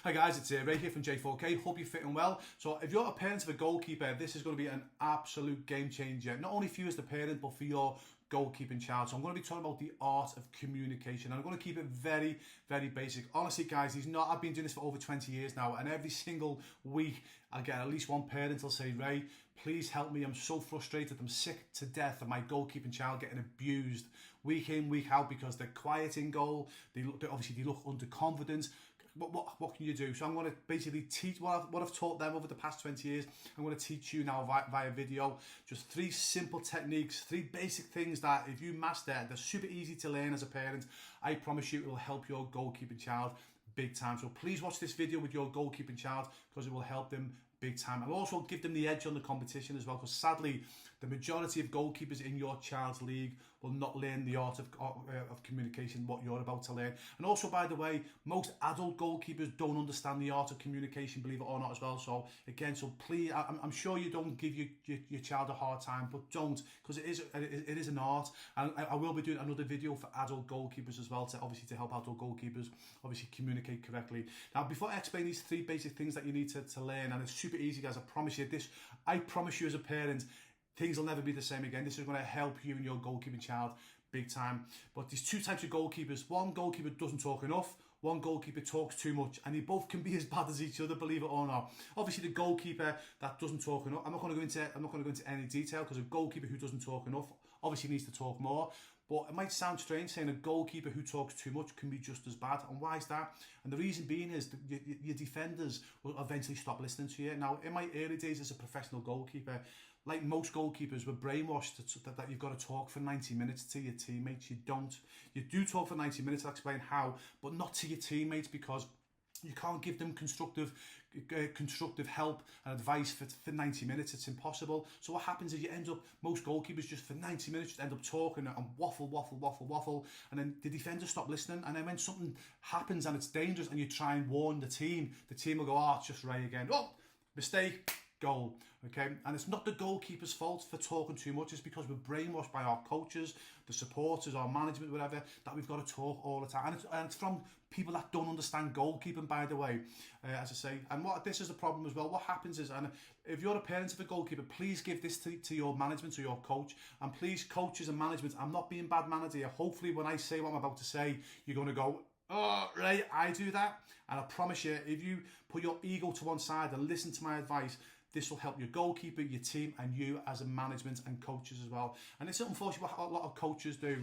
Hi guys, it's Ray here from J4K. Hope you're fitting well. So if you're a parent of a goalkeeper, this is going to be an absolute game changer. Not only for you as the parent, but for your goalkeeping child. So I'm going to be talking about the art of communication. I'm going to keep it very, very basic. Honestly, guys, I've been doing this for over 20 years now, and every single week I get at least one parent will say, Ray, please help me. I'm so frustrated. I'm sick to death of my goalkeeping child getting abused week in, week out because they're quiet in goal. They look underconfident. What can you do? So I'm going to basically teach what I've taught them over the past 20 years. I'm going to teach you now via video. Just 3 simple techniques, 3 basic things that if you master, they're super easy to learn as a parent. I promise you it will help your goalkeeping child big time. So please watch this video with your goalkeeping child because it will help them big time. I'll also give them the edge on the competition as well, because sadly the majority of goalkeepers in your child's league will not learn the art of communication, what you're about to learn. And also, by the way, most adult goalkeepers don't understand the art of communication, believe it or not, as well. So again, so please, I'm sure you don't give your child a hard time, but don't, because it is an art. And I will be doing another video for adult goalkeepers as well, to help adult goalkeepers obviously communicate correctly. Now, before I explain these 3 basic things that you need to learn, and it's super easy, guys, I promise you as a parent, things will never be the same again. This is going to help you and your goalkeeping child big time. But there's 2 types of goalkeepers. One goalkeeper doesn't talk enough. One goalkeeper talks too much, and they both can be as bad as each other, believe it or not. Obviously, the goalkeeper that doesn't talk enough, I'm not going to go into any detail, because a goalkeeper who doesn't talk enough obviously needs to talk more. But it might sound strange saying a goalkeeper who talks too much can be just as bad. And why is that? And the reason being is that your defenders will eventually stop listening to you. Now, in my early days as a professional goalkeeper, like most goalkeepers, were brainwashed that you've got to talk for 90 minutes to your teammates. You don't. You do talk for 90 minutes, I'll explain how, but not to your teammates, because you can't give them constructive help and advice for 90 minutes. It's impossible. So what happens is you end up, most goalkeepers just for 90 minutes just end up talking and waffle, and then the defenders stop listening. And then when something happens and it's dangerous and you try and warn the team will go, oh, it's just Ray again. Oh, mistake. Goal. Okay, and it's not the goalkeeper's fault for talking too much. It's because we're brainwashed by our coaches, the supporters, our management, whatever, that we've got to talk all the time. And it's from people that don't understand goalkeeping, by the way, as I say. And this is the problem as well. What happens is, and if you're a parent of a goalkeeper, please give this to your management, to your coach. And please, coaches and management, I'm not being bad-mannered here. Hopefully when I say what I'm about to say, you're going to go, oh, right, I do that. And I promise you, if you put your ego to one side and listen to my advice, this will help your goalkeeper, your team, and you as a management and coaches as well. And it's unfortunate what a lot of coaches do.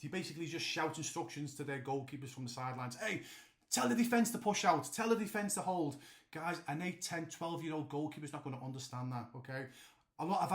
They basically just shout instructions to their goalkeepers from the sidelines. Hey, tell the defence to push out. Tell the defence to hold. Guys, an 8, 10, 12-year-old goalkeeper is not going to understand that, okay?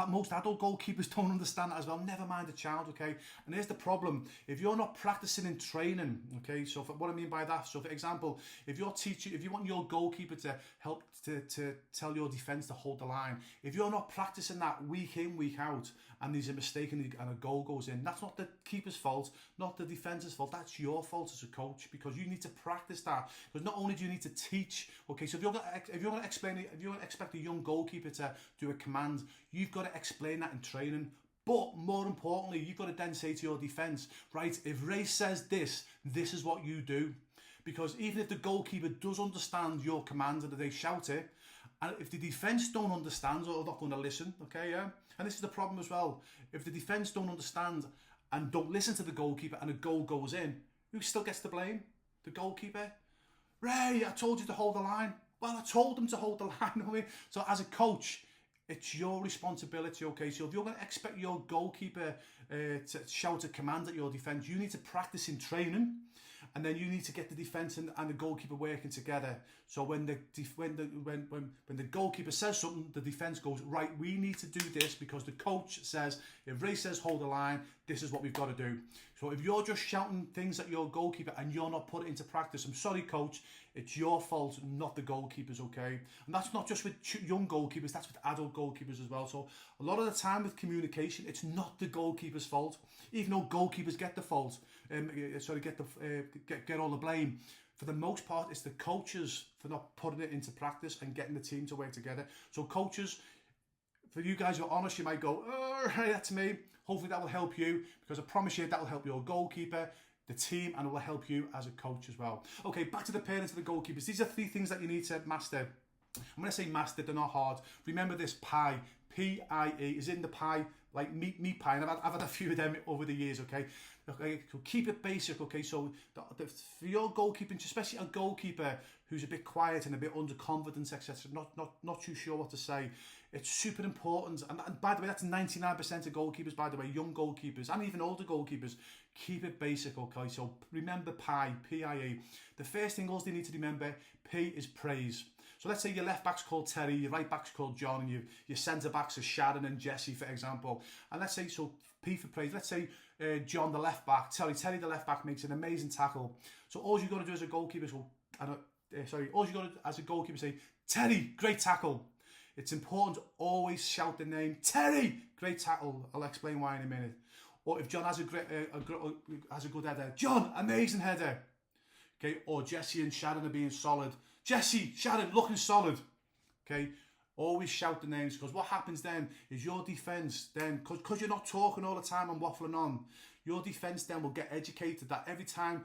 Most adult goalkeepers don't understand that as well. Never mind a child, okay? And here's the problem. If you're not practicing in training, okay? So what I mean by that, so for example, if you want your goalkeeper to help to tell your defence to hold the line, if you're not practicing that week in, week out, and there's a mistake and a goal goes in, that's not the keeper's fault, not the defender's fault. That's your fault as a coach, because you need to practice that. Because not only do you need to teach, okay? So if you're going to expect a young goalkeeper to do a command, you've got to explain that in training. But more importantly, you've got to then say to your defence, right, if Ray says this is what you do. Because even if the goalkeeper does understand your command and they shout it, and if the defence don't understand or not going to listen, okay, yeah? And this is the problem as well. If the defence don't understand and don't listen to the goalkeeper and a goal goes in, who still gets the blame? The goalkeeper. Ray, I told you to hold the line. Well, I told them to hold the line. So as a coach, it's your responsibility, okay? So if you're going to expect your goalkeeper to shout a command at your defence, you need to practice in training, and then you need to get the defence and the goalkeeper working together. So when the goalkeeper says something, the defence goes, right, we need to do this because the coach says, if Ray says hold the line, this is what we've got to do. So if you're just shouting things at your goalkeeper and you're not putting it into practice, I'm sorry, coach, it's your fault, not the goalkeeper's, okay? And that's not just with young goalkeepers, that's with adult goalkeepers as well. So a lot of the time with communication, it's not the goalkeeper's fault, even though goalkeepers get the fault, get all the blame. For the most part, it's the coaches for not putting it into practice and getting the team to work together. So coaches, for you guys who are honest, you might go, oh, right, that's me. Hopefully that will help you, because I promise you that will help your goalkeeper. the team, and it will help you as a coach as well. Okay, back to the parents and the goalkeepers. These are 3 things that you need to master. And when I say master, they're not hard. Remember this pie, P-I-E, is in the pie, like meat pie, and I've had a few of them over the years, okay? Okay, so keep it basic, okay? So for your goalkeeping, especially a goalkeeper who's a bit quiet and a bit underconfident, etc., not too sure what to say, it's super important. And by the way, that's 99% of goalkeepers, by the way, young goalkeepers and even older goalkeepers. Keep it basic, okay? So remember PIE, P-I-E. The first thing else they need to remember, P is praise. So let's say your left back's called Terry, your right back's called John, and your centre backs are Sharon and Jesse, for example. And let's say, so P for praise, let's say John, the left back, Terry the left back makes an amazing tackle. So all you've got to do as a goalkeeper is, all you've got to, as a goalkeeper, say, Terry, great tackle. It's important to always shout the name, Terry, great tackle. I'll explain why in a minute. Or if John has a good header, John, amazing header. Okay, or Jesse and Sharon are being solid. Jesse, Sharon, looking solid. Okay, always shout the names, because what happens then is your defence then, because you're not talking all the time and waffling on, your defence then will get educated that every time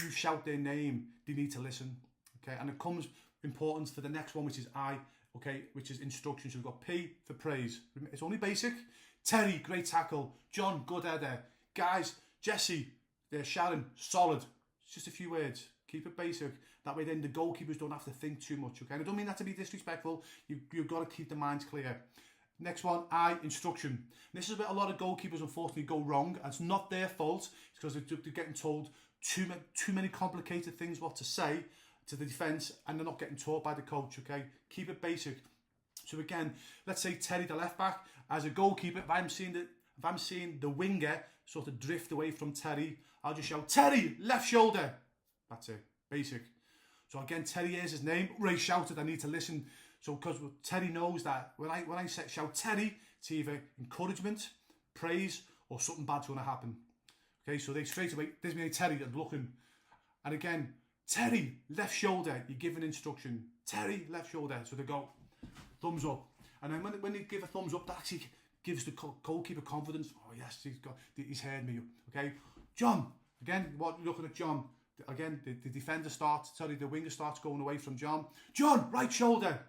you shout their name, they need to listen. Okay, and it comes importance for the next one, which is I, okay, which is instruction. So we've got P for praise. It's only basic. Terry, great tackle. John, good header. Guys, Jesse, Sharon, solid. It's just a few words. Keep it basic. That way then the goalkeepers don't have to think too much, okay? And I don't mean that to be disrespectful. You've got to keep the minds clear. Next one, I, instruction. This is where a lot of goalkeepers unfortunately go wrong. And it's not their fault. It's because they're getting told too many complicated things what to say to the defence, and they're not getting taught by the coach, okay? Keep it basic. So again, let's say Terry, the left back, as a goalkeeper, if I'm seeing the winger sort of drift away from Terry, I'll just shout, Terry, left shoulder. That's it, basic. So again, Terry hears his name, Ray shouted, I need to listen. So because Terry knows that when I shout Terry, it's either encouragement, praise, or something bad's going to happen. Okay, so they straight away, there's me Terry, they're looking. And again, Terry, left shoulder, you give an instruction. Terry, left shoulder, so they go, thumbs up. And then when they give a thumbs up, that actually gives the goalkeeper confidence. Oh yes, he's heard me, okay. John, again, looking at John, again, the winger starts going away from John. John, right shoulder.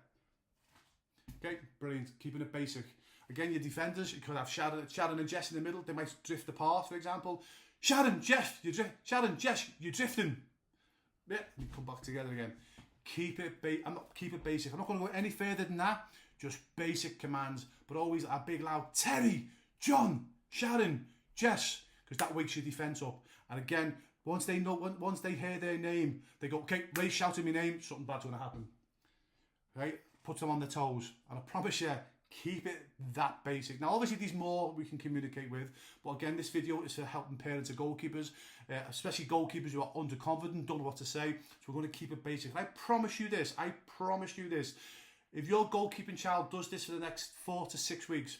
Okay, brilliant. Keeping it basic. Again, your defenders, you could have Sharon and Jess in the middle. They might drift apart, for example. Sharon, Jess, you're drifting. Yeah, you come back together again. Keep it basic. I'm not going to go any further than that. Just basic commands, but always a big loud Terry, John, Sharon, Jess, because that wakes your defence up. And again, once they hear their name, they go, okay, Ray shouted my name, something bad's going to happen. Right? Puts them on their toes. And I promise you, keep it that basic. Now, obviously, there's more we can communicate with, but again, this video is for helping parents of goalkeepers, especially goalkeepers who are underconfident, don't know what to say. So we're going to keep it basic. And I promise you this. If your goalkeeping child does this for the next 4 to 6 weeks,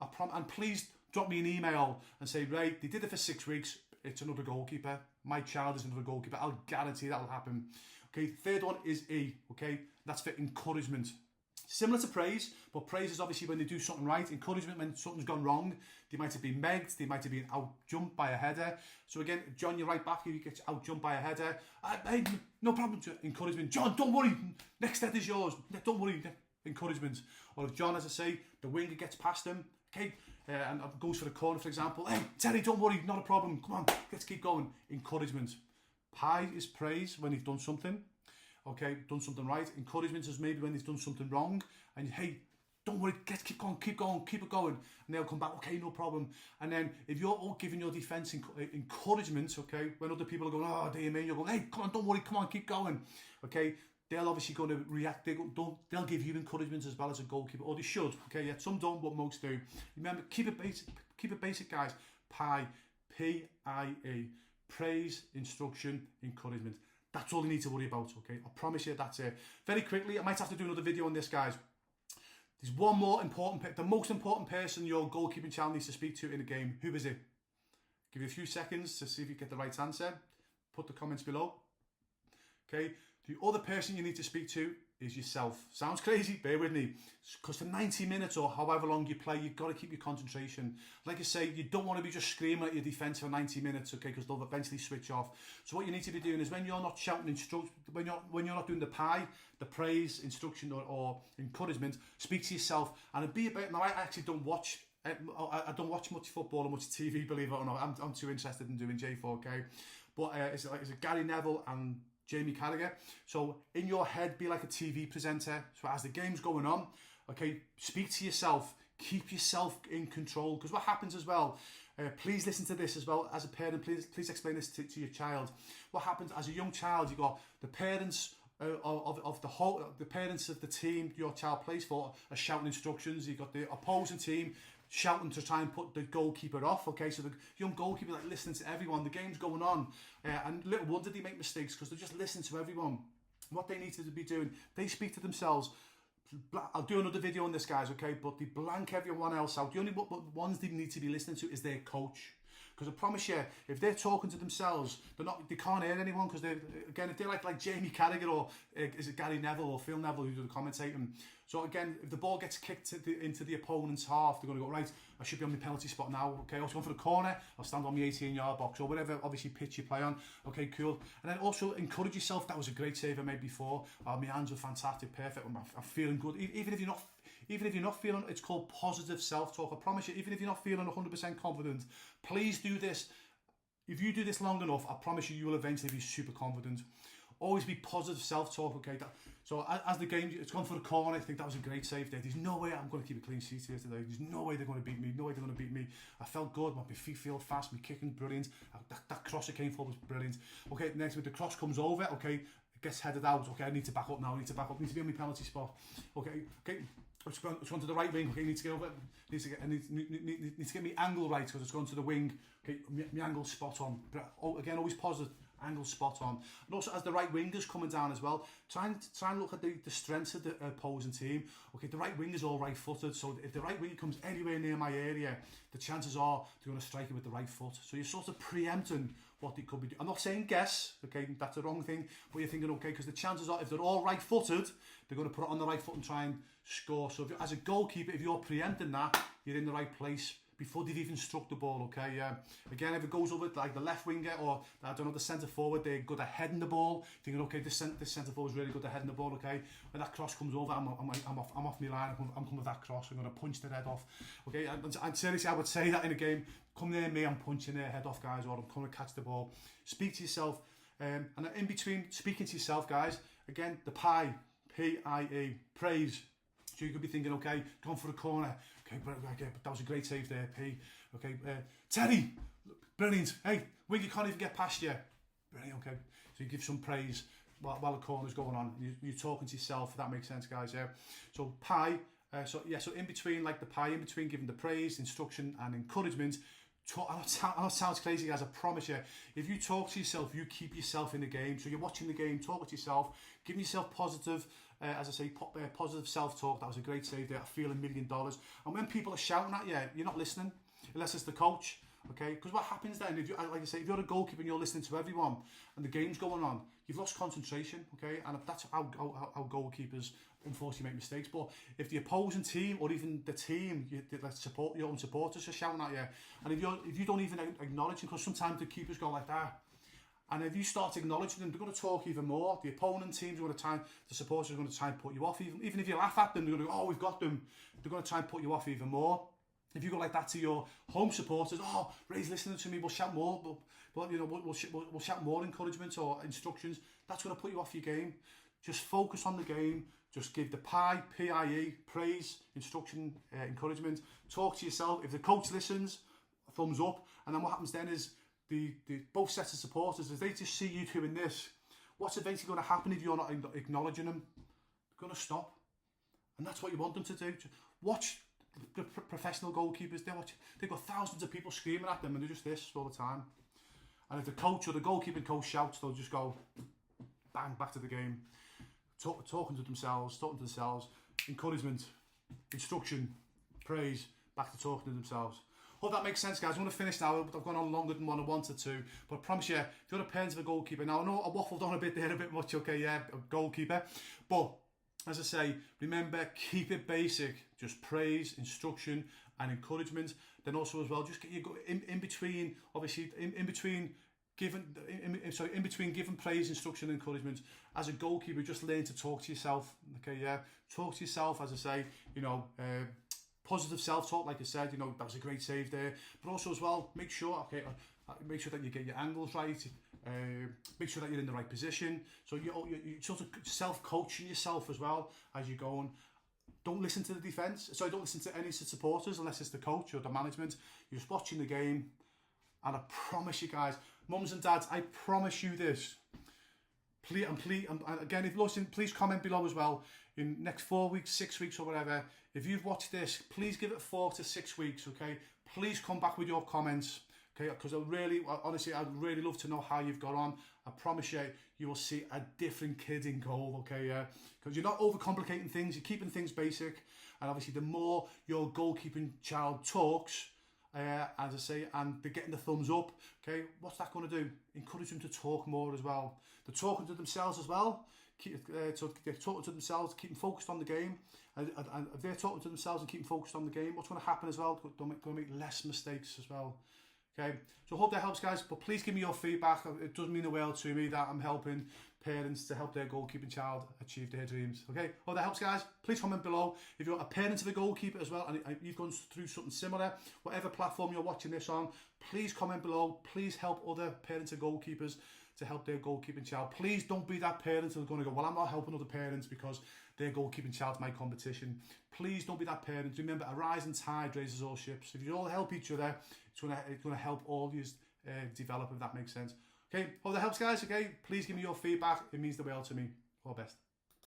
and please drop me an email and say, Ray, they did it for 6 weeks. It's another goalkeeper. My child is another goalkeeper. I'll guarantee that'll happen. Okay, third one is E. Okay, that's for encouragement. Similar to praise, but praise is obviously when they do something right. Encouragement when something's gone wrong. They might have been megged. They might have been out-jumped by a header. So again, John, you're right back. If you get out-jumped by a header, hey, no problem. Encouragement. John, don't worry. Next header's yours. Don't worry. Encouragement. Or if John, as I say, the winger gets past him, okay, and goes for the corner, for example. Hey, Terry, don't worry. Not a problem. Come on, let's keep going. Encouragement. Pie is praise when he's done something. Okay, done something right. Encouragement is maybe when he's done something wrong. And hey, don't worry, keep it going. And they'll come back, okay, no problem. And then if you're all giving your defence encouragement, okay, when other people are going, oh, dear me, you're going, hey, come on, don't worry, come on, keep going. Okay, they'll obviously going to react. They'll give you encouragement as well as a goalkeeper, or they should. Okay, yeah, some don't, but most do. Remember, keep it basic, guys. PIE, P-I-E, praise, instruction, encouragement. That's all you need to worry about, okay? I promise you that's it. Very quickly, I might have to do another video on this, guys. There's one more the most important person your goalkeeping child needs to speak to in a game. Who is it? Give you a few seconds to see if you get the right answer. Put the comments below. Okay. The other person you need to speak to is yourself. Sounds crazy, bear with me. Because for 90 minutes or however long you play, you've got to keep your concentration. Like I say, you don't want to be just screaming at your defence for 90 minutes, okay, because they'll eventually switch off. So what you need to be doing is when you're not shouting instruction, when you're not doing the pie, the praise, instruction or encouragement, speak to yourself and be a bit. Now I actually don't watch. I don't watch much football or much TV, believe it or not. I'm too interested in doing J4K. But it's Gary Neville and Jamie Carragher. So in your head, be like a TV presenter. So as the game's going on, okay, speak to yourself. Keep yourself in control. Because what happens as well, please listen to this as well. As a parent, please explain this to your child. What happens as a young child, you got the parents the parents of the team your child plays for are shouting instructions. You've got the opposing team shouting to try and put the goalkeeper off. Okay, so the young goalkeeper like listening to everyone. The game's going on, and little wonder they make mistakes because they're just listening to everyone. What they need to be doing, they speak to themselves. I'll do another video on this, guys. Okay, but they blank everyone else out. The only ones they need to be listening to is their coach. Because I promise you, if they're talking to themselves, they can't hear anyone. Because if they're like Jamie Carragher or is it Gary Neville or Phil Neville who do the commentating. So again, if the ball gets kicked into the opponent's half, they're going to go, right, I should be on the penalty spot now. Okay, I was going for the corner. I'll stand on the 18-yard box or whatever, obviously, pitch you play on. Okay, cool. And then also encourage yourself. That was a great save I made before. My hands were fantastic, perfect. I'm feeling good. Even if you're not feeling, it's called positive self-talk. I promise you, even if you're not feeling 100% confident, please do this. If you do this long enough, I promise you will eventually be super confident. Always be positive self-talk, okay? So as the game, it's gone for the corner. I think that was a great save there. There's no way I'm going to keep a clean sheet here today. There's no way they're going to beat me. No way they're going to beat me. I felt good. My feet feel fast. My kicking brilliant. That cross that came forward was brilliant. Okay, next with the cross comes over. Okay, it gets headed out. Okay, I need to back up now. I need to be on my penalty spot. Okay. It's gone to the right wing. Okay, need to get over. Need to get my angle right because it's gone to the wing. Okay, my angle's spot on. But again, always positive. Angle spot on. And also as the right winger's coming down as well, try and look at the strengths of the opposing team. Okay, the right winger's all right footed, so if the right winger comes anywhere near my area, the chances are they're going to strike it with the right foot. So you're sort of preempting what they could be doing. I'm not saying guess, okay, that's the wrong thing, but you're thinking, okay, because the chances are if they're all right footed, they're going to put it on the right foot and try and score. So as a goalkeeper, if you're preempting that, you're in the right place before they've even struck the ball, okay? Again, if it goes over like the left winger or, I don't know, the centre forward, they're good at heading the ball. Thinking, okay, this centre forward is really good at heading the ball, okay? When that cross comes over, I'm off my line, I'm coming with that cross, I'm going to punch their head off. Okay, and seriously, I would say that in a game, come near me, I'm punching their head off, guys, or I'm coming to catch the ball. Speak to yourself. And in between speaking to yourself, guys, again, the pie, P-I-E, praise. So you could be thinking, okay, gone for a corner. Okay, but that was a great save there, P. Okay, Terry, brilliant. Hey, winger can't even get past you. Brilliant, okay. So you give some praise while the corner's going on. You're talking to yourself, if that makes sense, guys, yeah. So pie, so in between, like the pie, in between giving the praise, instruction and encouragement, I know it sounds crazy, guys, I promise you, if you talk to yourself, you keep yourself in the game. So you're watching the game, talk to yourself, giving yourself positive, as I say, positive self-talk. That was a great save there. I feel $1 million. And when people are shouting at you, you're not listening, unless it's the coach, okay? Because what happens then, if you, like I say, if you're a goalkeeper and you're listening to everyone and the game's going on, you've lost concentration, okay? And that's how goalkeepers unfortunately make mistakes. But if the opposing team or even the team, your own supporters are shouting at you, and if you don't even acknowledge them, because sometimes the keepers go like that, and if you start acknowledging them, they're going to talk even more. The opponent teams are going to try, the supporters are going to try and put you off. Even if you laugh at them, they're going to go, oh, we've got them. They're going to try and put you off even more. If you go like that to your home supporters, oh, Ray's listening to me, we'll shout more, but you know, we'll shout more encouragement or instructions. That's going to put you off your game. Just focus on the game. Just give the pie, P-I-E, praise, instruction, encouragement. Talk to yourself. If the coach listens, a thumbs up. And then what happens then is the both sets of supporters, as they just see you doing this, what's eventually going to happen if you're not acknowledging them? They're going to stop. And that's what you want them to do. Watch the professional goalkeepers. They've got thousands of people screaming at them and they're just this all the time. And if the coach or the goalkeeping coach shouts, they'll just go bang, back to the game. Talking to themselves, encouragement, instruction, praise, back to talking to themselves. Hope that makes sense, guys. I'm going to finish now. I've gone on longer than what I wanted to, but I promise you, if you're a parent of a goalkeeper, now I know I waffled on a bit there, a bit much, okay, yeah, a goalkeeper, but as I say, remember, keep it basic. Just praise, instruction, and encouragement. Then also as well, just get you in between, obviously, in between giving praise, instruction, and encouragement. As a goalkeeper, just learn to talk to yourself. Okay, yeah, talk to yourself. As I say, positive self-talk, like I said. That was a great save there. But also as well, make sure that you get your angles right. Make sure that you're in the right position. So you're sort of self-coaching yourself as well as you're going. Don't listen to the defence. Sorry, don't listen to any supporters unless it's the coach or the management. You're just watching the game. And I promise you guys, mums and dads, I promise you this. Please, and again, if you're listening, please comment below as well. In next 4 weeks, 6 weeks or whatever, if you've watched this, please give it 4 to 6 weeks, okay? Please come back with your comments, okay? Because honestly, I'd really love to know how you've got on. I promise you, you will see a different kid in goal, okay? Yeah, because you're not overcomplicating things, you're keeping things basic. And obviously, the more your goalkeeping child talks, as I say, and they're getting the thumbs up, okay, what's that going to do? Encourage them to talk more as well. They're talking to themselves as well. So they're talking to themselves, keep them focused on the game. And if they're talking to themselves and keep them focused on the game, what's going to happen as well? They're going to make less mistakes as well. Okay, so I hope that helps, guys. But please give me your feedback. It does mean the world to me that I'm helping parents to help their goalkeeping child achieve their dreams. Okay, hope that helps, guys. Please comment below if you're a parent of a goalkeeper as well and you've gone through something similar. Whatever platform you're watching this on, please comment below. Please help other parents of goalkeepers to help their goalkeeping child. Please don't be that parent who's going to go, well, I'm not helping other parents because their goalkeeping child's my competition. Please don't be that parent. Remember, a rising tide raises all ships. If you all help each other, it's going to help all of you develop, if that makes sense. Okay, hope that helps, guys. Okay, please give me your feedback. It means the world to me. All the best.